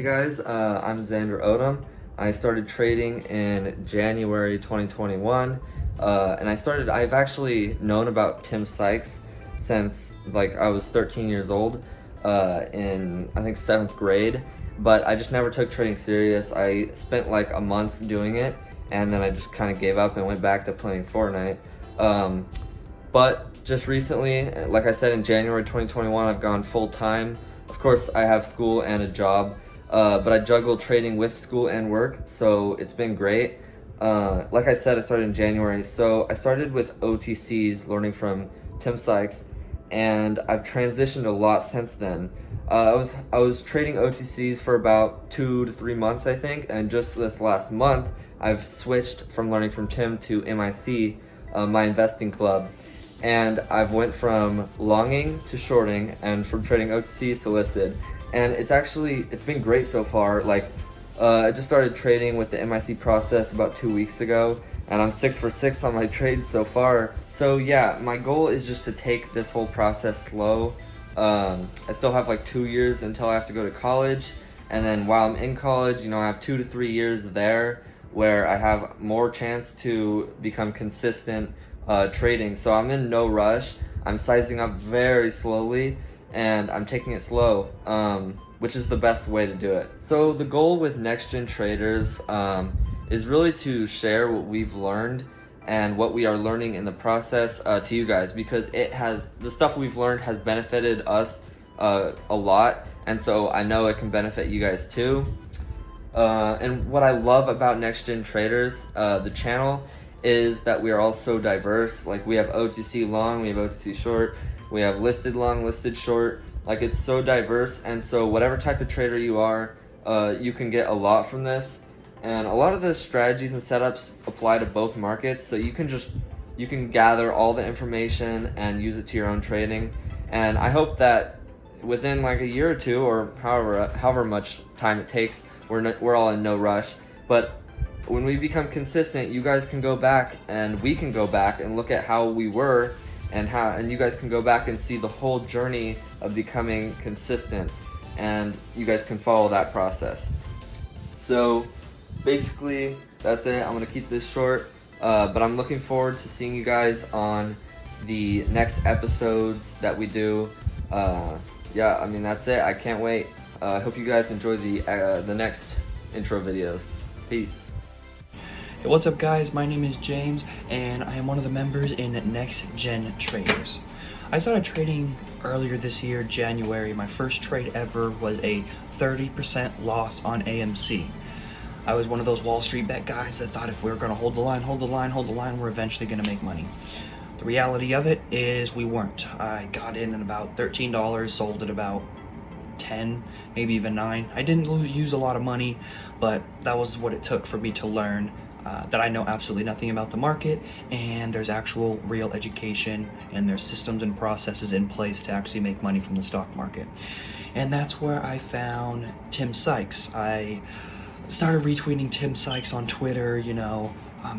Hey guys, I'm Xander Odom. I started trading in January 2021, and I've actually known about Tim Sykes since like I was 13 years old, in I think 7th grade, but I just never took trading serious. I spent like a month doing it, and then I just kind of gave up and went back to playing Fortnite. But just recently, like I said, in January 2021, I've gone full time. Of course, I have school and a job, but I juggle trading with school and work, so it's been great. Like I said, I started in January, so I started with OTCs, learning from Tim Sykes, and I've transitioned a lot since then. I was trading OTCs for about 2 to 3 months, I think, and just this last month, I've switched from learning from Tim to MIC, my investing club, and I've went from longing to shorting and from trading OTCs to listed, and it's been great so far. I just started trading with the MIC process about 2 weeks ago, and I'm 6 for 6 on my trades so far. So yeah, my goal is just to take this whole process slow. I still have like 2 years until I have to go to college, and then while I'm in college, I have 2 to 3 years there where I have more chance to become consistent trading. So I'm in no rush. I'm sizing up very slowly, and I'm taking it slow, which is the best way to do it. So the goal with Next Gen Traders is really to share what we've learned and what we are learning in the process to you guys, because the stuff we've learned has benefited us a lot, and so I know it can benefit you guys too. And what I love about Next Gen Traders, the channel, is that we are all so diverse. Like, we have OTC long, we have OTC short, we have listed long, listed short. Like, it's so diverse, and so whatever type of trader you are, you can get a lot from this. And a lot of the strategies and setups apply to both markets, so you can gather all the information and use it to your own trading. And I hope that within like a year or two, or however much time it takes, we're all in no rush, but when we become consistent, you guys can go back and we can go back and look at how we were, and you guys can go back and see the whole journey of becoming consistent, and you guys can follow that process. So basically that's it. I'm gonna keep this short, but I'm looking forward to seeing you guys on the next episodes that we do. Yeah, that's it. I can't wait. I hope you guys enjoy the next intro videos. Peace. Hey, what's up guys, my name is James, and I am one of the members in Next Gen Traders. I started trading earlier this year, January. My first trade ever was a 30% loss on AMC. I was one of those Wall Street bet guys that thought if we were going to hold the line, we're eventually going to make money. The reality of it is we weren't. I got in at about $13, sold at about 10, maybe even 9. I didn't use a lot of money, but that was what it took for me to learn that I know absolutely nothing about the market, and there's actual real education, and there's systems and processes in place to actually make money from the stock market. And that's where I found Tim Sykes. I started retweeting Tim Sykes on Twitter,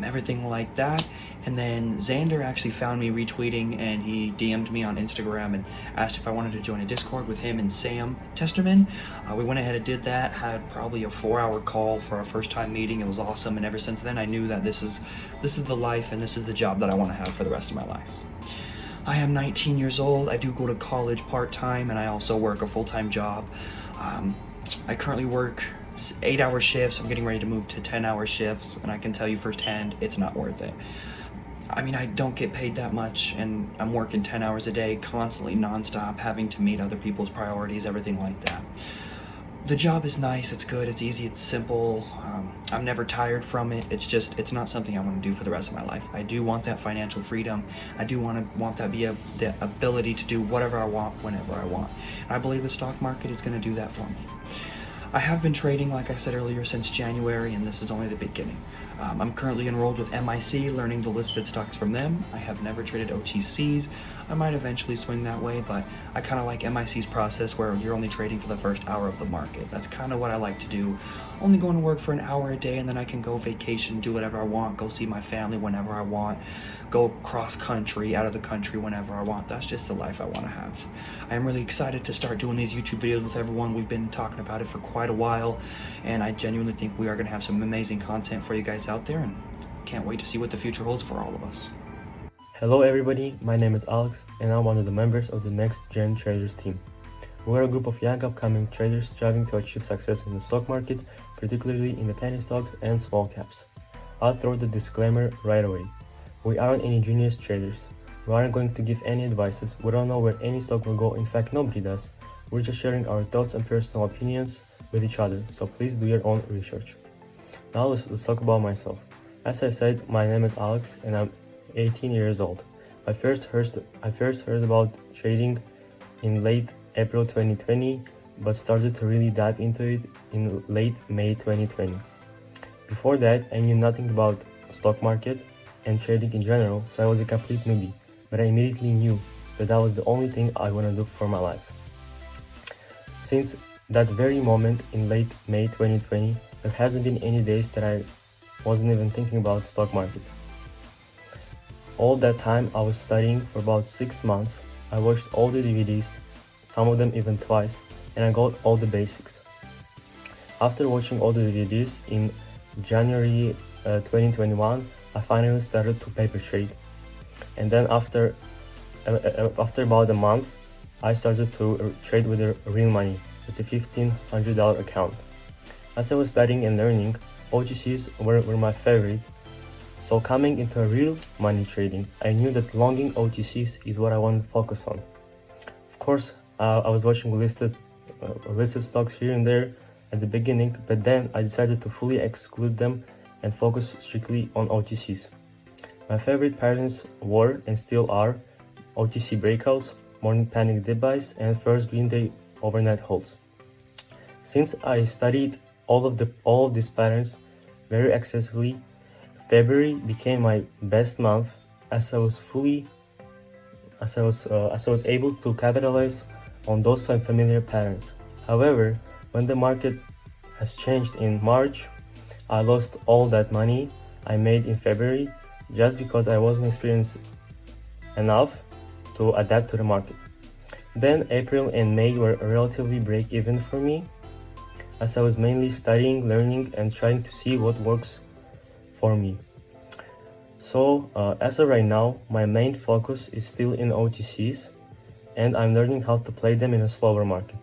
everything like that. And then Xander actually found me retweeting, and he DM'd me on Instagram and asked if I wanted to join a Discord with him and Sam Testerman. We went ahead and did that, had probably a 4-hour call for our first time meeting. It was awesome, and ever since then I knew that this is the life and this is the job that I want to have for the rest of my life. I am 19 years old. I do go to college part-time, and I also work a full-time job. I currently work 8-hour shifts. I'm getting ready to move to 10-hour shifts, and I can tell you firsthand, it's not worth it. I don't get paid that much, and I'm working 10 hours a day, constantly, nonstop, having to meet other people's priorities, everything like that. The job is nice, it's good, it's easy, it's simple. I'm never tired from it. It's not something I want to do for the rest of my life. I do want that financial freedom. I do want that the ability to do whatever I want, whenever I want. And I believe the stock market is going to do that for me. I have been trading, like I said earlier, since January, and this is only the beginning. I'm currently enrolled with MIC, learning the listed stocks from them. I have never traded OTCs. I might eventually swing that way, but I kind of like MIC's process where you're only trading for the first hour of the market. That's kind of what I like to do. only going to work for an hour a day, and then I can go vacation, do whatever I want, go see my family whenever I want, go cross country, out of the country whenever I want. That's just the life I want to have. I am really excited to start doing these YouTube videos with everyone. We've been talking about it for quite a while, and I genuinely think we are going to have some amazing content for you guys out there, and can't wait to see what the future holds for all of us. Hello everybody, my name is Alex and I'm one of the members of the Next Gen Traders team. We are a group of young upcoming traders striving to achieve success in the stock market, particularly in the penny stocks and small caps. I'll throw the disclaimer right away. We aren't any genius traders. We aren't going to give any advices. We don't know where any stock will go. In fact, nobody does. We're just sharing our thoughts and personal opinions with each other, so please do your own research. Now let's talk about myself. As I said, my name is Alex and I'm 18 years old. I first heard about trading in late April 2020, but started to really dive into it in late May 2020. Before that, I knew nothing about stock market and trading in general, so I was a complete newbie, but I immediately knew that was the only thing I want to do for my life. Since that very moment in late May 2020, there hasn't been any days that I wasn't even thinking about stock market. All that time I was studying for about 6 months. I watched all the DVDs, some of them even twice, and I got all the basics. After watching all the DVDs in January 2021, I finally started to paper trade. And then after about a month, I started to trade with the real money, with the $1,500 account. As I was studying and learning, OTCs were my favorite. So coming into a real money trading, I knew that longing OTCs is what I wanted to focus on. Of course, I was watching listed stocks here and there at the beginning, but then I decided to fully exclude them and focus strictly on OTCs. My favorite patterns were and still are OTC breakouts, morning panic dip buys, and first green day overnight holds. Since I studied all of these patterns very excessively, February became my best month as I was able to capitalize on those familiar patterns. However, when the market has changed in March, I lost all that money I made in February just because I wasn't experienced enough to adapt to the market. Then April and May were relatively break-even for me, as I was mainly studying, learning, and trying to see what works for me. So as of right now, my main focus is still in OTCs, and I'm learning how to play them in a slower market.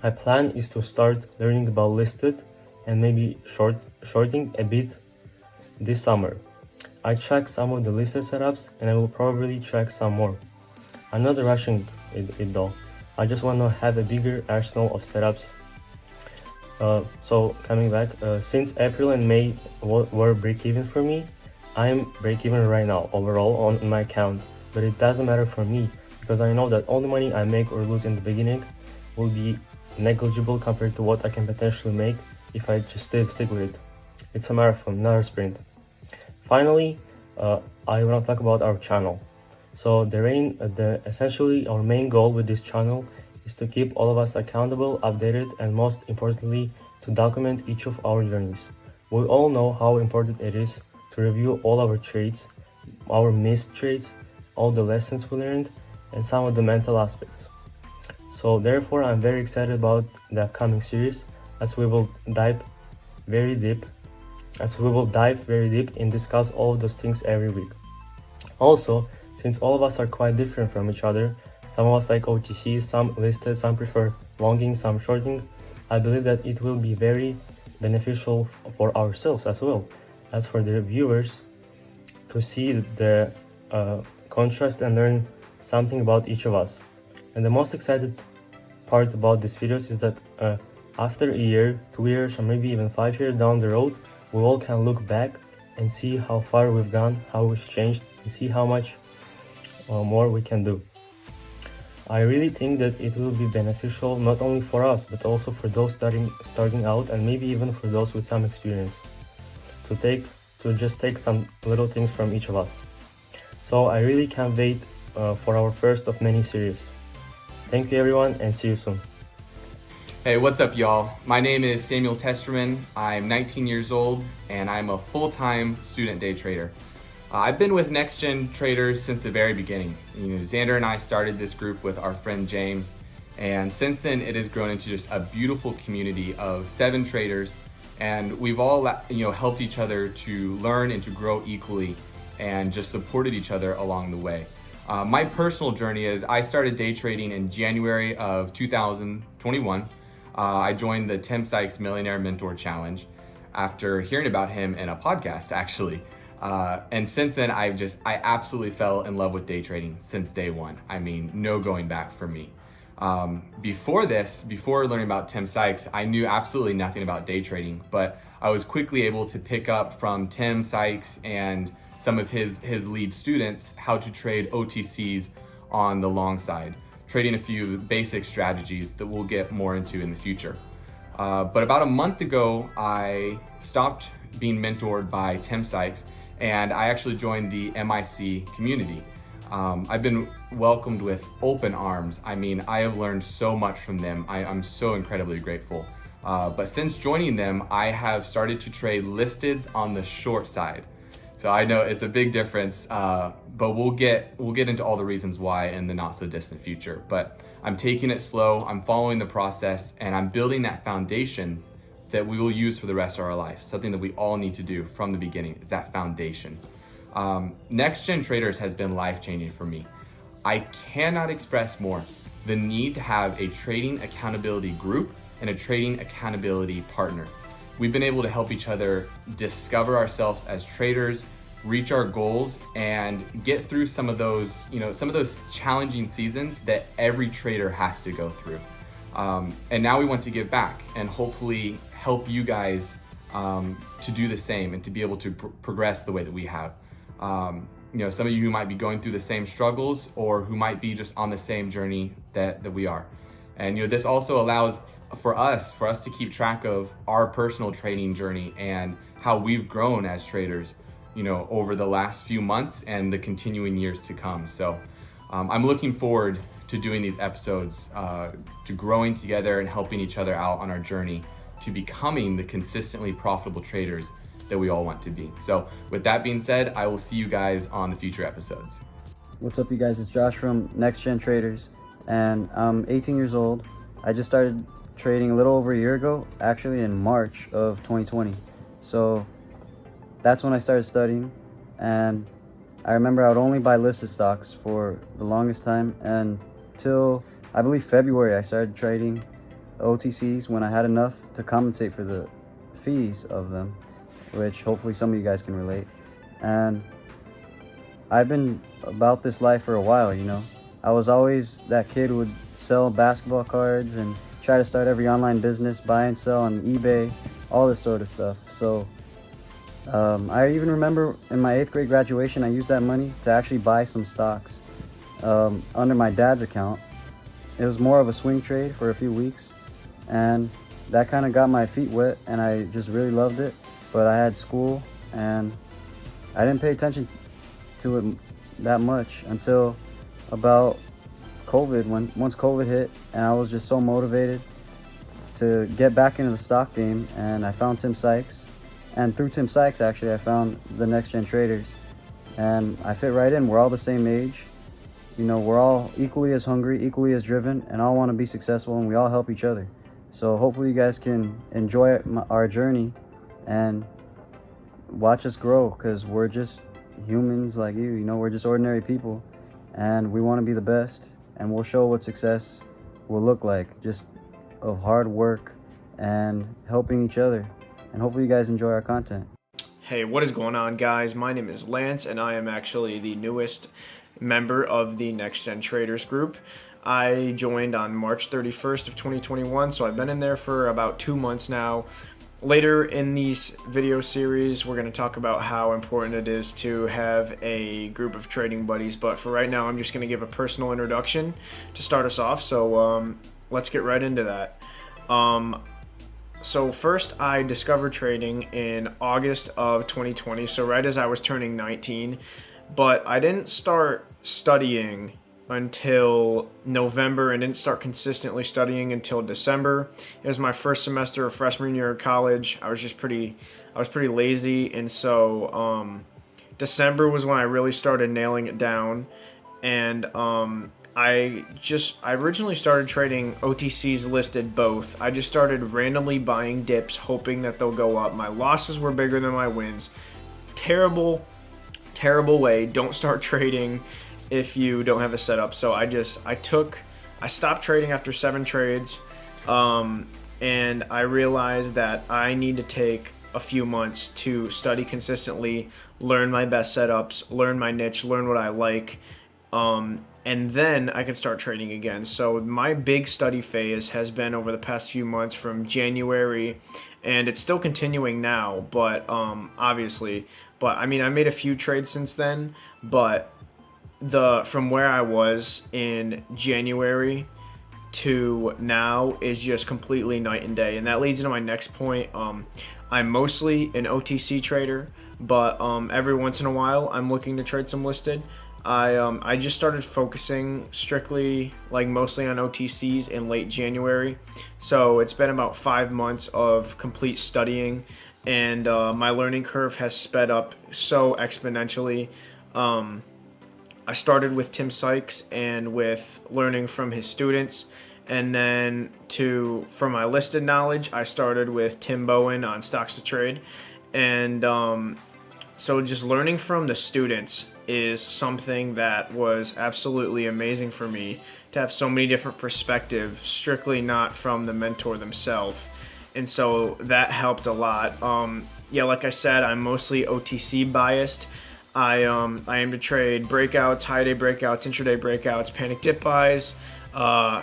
My plan is to start learning about listed and maybe shorting a bit this summer. I track some of the listed setups and I will probably track some more. I'm not rushing it though. I just want to have a bigger arsenal of setups. So coming back, since April and May were break-even for me, I'm break-even right now overall on my account, but it doesn't matter for me because I know that all the money I make or lose in the beginning will be negligible compared to what I can potentially make if I just stick with it. It's a marathon, not a sprint. Finally, I want to talk about our channel. So essentially our main goal with this channel is to keep all of us accountable, updated, and most importantly, to document each of our journeys. We all know how important it is to review all our trades, our missed trades, all the lessons we learned, and some of the mental aspects. So therefore, I'm very excited about the upcoming series as we will dive very deep and discuss all of those things every week. Also, since all of us are quite different from each other, some of us like OTCs, some listed, some prefer longing, some shorting, I believe that it will be very beneficial for ourselves as well as for the viewers to see the contrast and learn something about each of us. And the most excited part about these videos is that after a year, 2 years, or maybe even 5 years down the road, we all can look back and see how far we've gone, how we've changed, and see how much more we can do. I really think that it will be beneficial not only for us, but also for those starting out, and maybe even for those with some experience, to just take some little things from each of us. So I really can't wait for our first of many series. Thank you everyone, and see you soon. Hey, what's up, y'all? My name is Samuel Testerman. I'm 19 years old, and I'm a full-time student day trader. I've been with Next Gen Traders since the very beginning. Xander and I started this group with our friend James, and since then it has grown into just a beautiful community of 7 traders, and we've all helped each other to learn and to grow equally, and just supported each other along the way. My personal journey is I started day trading in January of 2021. I joined the Tim Sykes Millionaire Mentor Challenge after hearing about him in a podcast, actually. And since then, I absolutely fell in love with day trading since day one. I mean, no going back for me. Before learning about Tim Sykes, I knew absolutely nothing about day trading, but I was quickly able to pick up from Tim Sykes and some of his lead students how to trade OTCs on the long side, trading a few basic strategies that we'll get more into in the future. But about a month ago, I stopped being mentored by Tim Sykes, and I actually joined the MIC community. I've been welcomed with open arms. I mean, I have learned so much from them. I'm so incredibly grateful. But since joining them, I have started to trade listeds on the short side. So I know it's a big difference, but we'll get into all the reasons why in the not so distant future. But I'm taking it slow, I'm following the process, and I'm building that foundation that we will use for the rest of our life. Something that we all need to do from the beginning is that foundation. Next Gen Traders has been life-changing for me. I cannot express more the need to have a trading accountability group and a trading accountability partner. We've been able to help each other discover ourselves as traders, reach our goals, and get through some of those challenging seasons that every trader has to go through. And now we want to give back and hopefully help you guys to do the same and to be able to progress the way that we have. Some of you who might be going through the same struggles or who might be just on the same journey that we are. And this also allows for us to keep track of our personal trading journey and how we've grown as traders, over the last few months and the continuing years to come. So I'm looking forward to doing these episodes, to growing together and helping each other out on our journey to becoming the consistently profitable traders that we all want to be. So with that being said, I will see you guys on the future episodes. What's up, you guys? It's Josh from Next Gen Traders, and I'm 18 years old. I just started trading a little over a year ago, actually in March of 2020. So that's when I started studying, and I remember I would only buy listed stocks for the longest time, and till I believe February I started trading OTCs when I had enough to compensate for the fees of them, which hopefully some of you guys can relate. And I've been about this life for a while, I was always that kid who would sell basketball cards and try to start every online business, buy and sell on eBay, all this sort of stuff. So I even remember in my 8th grade graduation, I used that money to actually buy some stocks under my dad's account. It was more of a swing trade for a few weeks, and that kind of got my feet wet, and I just really loved it. But I had school, and I didn't pay attention to it that much until about COVID. Once COVID hit, and I was just so motivated to get back into the stock game, and I found Tim Sykes, and through Tim Sykes actually I found the Next Gen Traders, and I fit right in. We're all the same age, we're all equally as hungry, equally as driven, and all want to be successful, and we all help each other. So hopefully you guys can enjoy our journey and watch us grow, because we're just humans like you, we're just ordinary people, and we want to be the best, and we'll show what success will look like, just of hard work and helping each other. And hopefully you guys enjoy our content. Hey, what is going on, guys? My name is Lance, and I am actually the newest member of the Next Gen Traders group. I joined on March 31st of 2021, so I've been in there for about 2 months now. Later in these video series, we're going to talk about how important it is to have a group of trading buddies, but for right now, I'm just going to give a personal introduction to start us off, so let's get right into that. So first, I discovered trading in August of 2020, so right as I was turning 19, but I didn't start studying until November and didn't start consistently studying until December. It was my first semester of freshman year of college. I was pretty lazy, and so December was when I really started nailing it down. And I originally started trading OTCs listed both. I just started randomly buying dips, hoping that they'll go up. My losses were bigger than my wins. Terrible way. Don't start trading if you don't have a setup. So I stopped trading after 7 trades, and I realized that I need to take a few months to study consistently, learn my best setups, learn my niche, learn what I like, and then I could start trading again. So my big study phase has been over the past few months from January, and it's still continuing now, but obviously. But I mean, I made a few trades since then, but from where I was in January to now is just completely night and day. And that leads into my next point. I'm mostly an OTC trader, but every once in a while I'm looking to trade some listed. I just started focusing strictly, like mostly on OTCs in late January. So it's been about 5 months of complete studying, and my learning curve has sped up so exponentially. I started with Tim Sykes and with learning from his students, and then for my listed knowledge, I started with Tim Bowen on Stocks to Trade, and so just learning from the students is something that was absolutely amazing for me, to have so many different perspectives, strictly not from the mentor themselves, and so that helped a lot. Yeah, like I said, I'm mostly OTC biased. I aim to trade breakouts, high day breakouts, intraday breakouts, panic dip buys,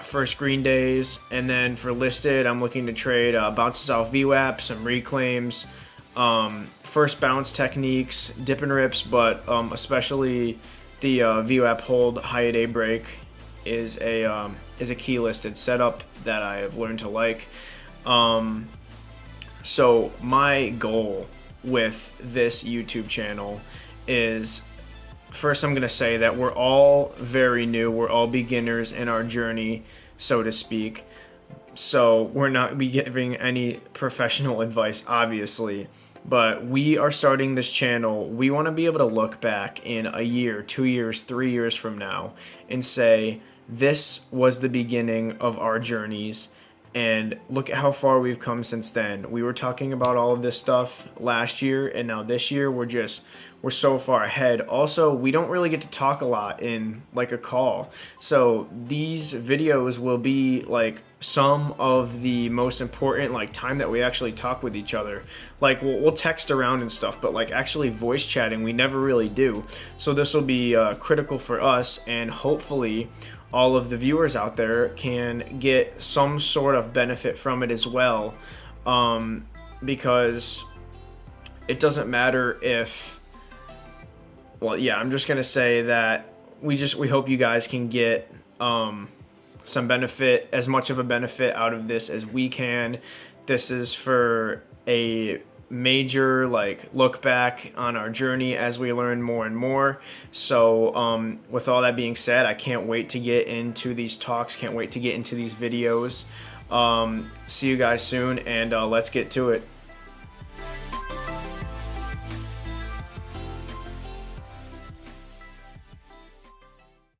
first green days, and then for listed, I'm looking to trade bounces off VWAP, some reclaims, first bounce techniques, dip and rips, but especially the VWAP hold high day break is a key listed setup that I have learned to like. So my goal with this YouTube channel is, first I'm going to say that we're all very new. We're all beginners in our journey, so to speak. So we're not be giving any professional advice, obviously. But we are starting this channel. We want to be able to look back in a year, 2 years, 3 years from now and say, this was the beginning of our journeys. And look at how far we've come since then. We were talking about all of this stuff last year, and now this year we're so far ahead. Also, we don't really get to talk a lot in like a call. So these videos will be like some of the most important like time that we actually talk with each other. Like we'll text around and stuff, but like actually voice chatting we never really do. So this will be critical for us, and hopefully all of the viewers out there can get some sort of benefit from it as well, because it doesn't matter if, well, yeah, I'm just gonna say that we hope you guys can get some benefit, as much of a benefit out of this as we can. This is for a major like look back on our journey as we learn more and more. So with all that being said, I can't wait to get into these talks, can't wait to get into these videos. See you guys soon, and let's get to it.